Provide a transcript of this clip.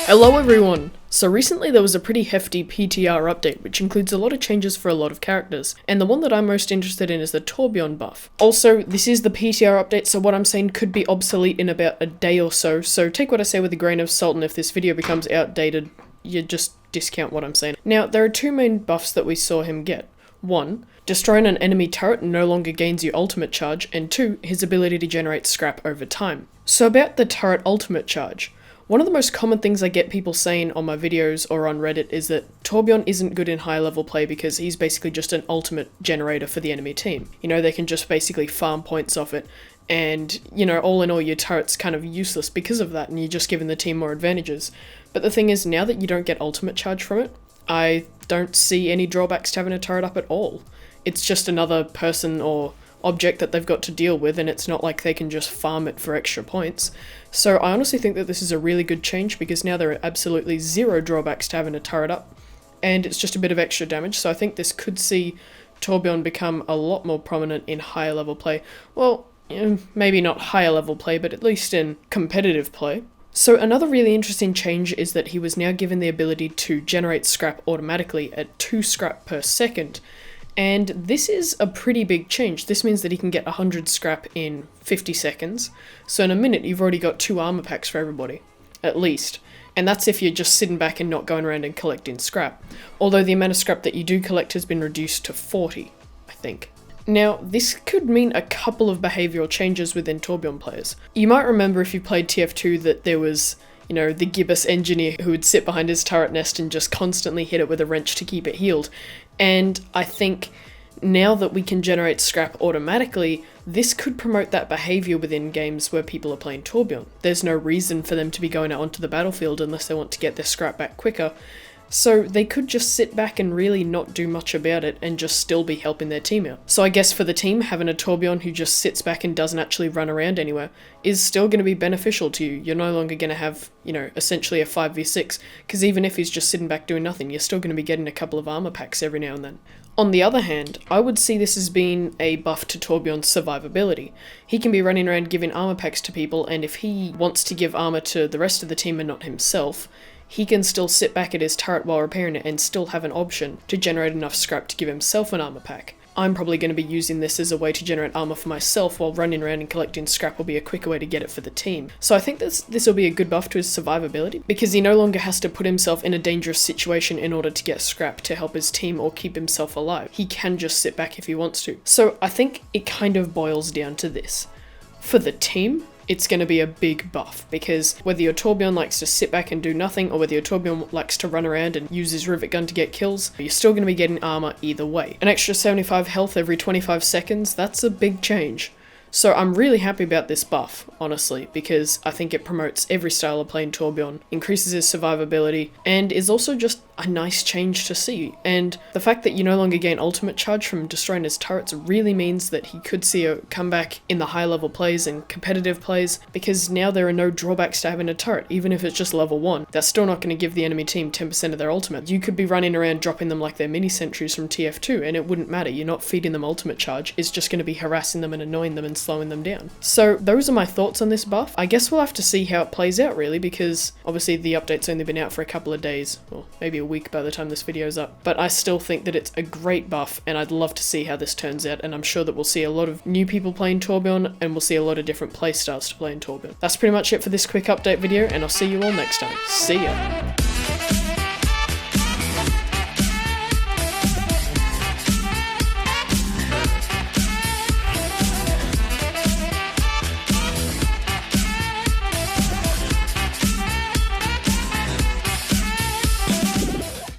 Hello everyone! So recently there was a pretty hefty PTR update which includes a lot of changes for a lot of characters, and the one that I'm most interested in is the Torbjorn buff. Also, this is the PTR update, so what I'm saying could be obsolete in about a day or so take what I say with a grain of salt, and if this video becomes outdated, you just discount what I'm saying. Now, there are two main buffs that we saw him get. 1. Destroying an enemy turret no longer gains you ultimate charge, and 2. His ability to generate scrap over time. So about the turret ultimate charge. One of the most common things I get people saying on my videos or on Reddit is that Torbjorn isn't good in high level play because he's basically just an ultimate generator for the enemy team. You know, they can just basically farm points off it, and, you know, all in all your turret's kind of useless because of that, and you're just giving the team more advantages. But the thing is, now that you don't get ultimate charge from it, I don't see any drawbacks to having a turret up at all. It's just another person or object that they've got to deal with, and it's not like they can just farm it for extra points. So I honestly think that this is a really good change because now there are absolutely zero drawbacks to having a turret up, and it's just a bit of extra damage, so I think this could see Torbjorn become a lot more prominent in higher level play. Well, maybe not higher level play, but at least in competitive play. So another really interesting change is that he was now given the ability to generate scrap automatically at 2 scrap per second. And this is a pretty big change. This means that he can get 100 scrap in 50 seconds. So in a minute, you've already got 2 armor packs for everybody, at least. And that's if you're just sitting back and not going around and collecting scrap. Although the amount of scrap that you do collect has been reduced to 40, I think. Now, this could mean a couple of behavioural changes within Torbjorn players. You might remember if you played TF2 that there was, you know, the gibbous engineer who would sit behind his turret nest and just constantly hit it with a wrench to keep it healed. And I think now that we can generate scrap automatically, this could promote that behaviour within games where people are playing Torbjorn. There's no reason for them to be going out onto the battlefield unless they want to get their scrap back quicker. So they could just sit back and really not do much about it and just still be helping their team out. So I guess for the team, having a Torbjorn who just sits back and doesn't actually run around anywhere is still going to be beneficial to you. You're no longer going to have, you know, essentially a 5v6, because even if he's just sitting back doing nothing, you're still going to be getting a couple of armor packs every now and then. On the other hand, I would see this as being a buff to Torbjorn's survivability. He can be running around giving armor packs to people, and if he wants to give armor to the rest of the team and not himself, he can still sit back at his turret while repairing it and still have an option to generate enough scrap to give himself an armor pack. I'm probably going to be using this as a way to generate armor for myself, while running around and collecting scrap will be a quicker way to get it for the team. So I think this will be a good buff to his survivability, because he no longer has to put himself in a dangerous situation in order to get scrap to help his team or keep himself alive. He can just sit back if he wants to. So I think it kind of boils down to this. For the team, it's going to be a big buff, because whether your Torbjorn likes to sit back and do nothing, or whether your Torbjorn likes to run around and use his rivet gun to get kills, you're still going to be getting armor either way. An extra 75 health every 25 seconds, that's a big change. So I'm really happy about this buff, honestly, because I think it promotes every style of playing Torbjorn, increases his survivability, and is also just a nice change to see. And the fact that you no longer gain ultimate charge from destroying his turrets really means that he could see a comeback in the high level plays and competitive plays, because now there are no drawbacks to having a turret. Even if it's just level 1, that's still not going to give the enemy team 10% of their ultimate. You could be running around dropping them like they're mini sentries from TF2, and it wouldn't matter. You're not feeding them ultimate charge, it's just going to be harassing them and annoying them and slowing them down. So those are my thoughts on this buff. I guess we'll have to see how it plays out, really, because obviously the update's only been out for a couple of days, or maybe a week by the time this video's up. But I still think that it's a great buff, and I'd love to see how this turns out, and I'm sure that we'll see a lot of new people playing Torbjorn, and we'll see a lot of different playstyles to play in Torbjorn. That's pretty much it for this quick update video, and I'll see you all next time. See ya!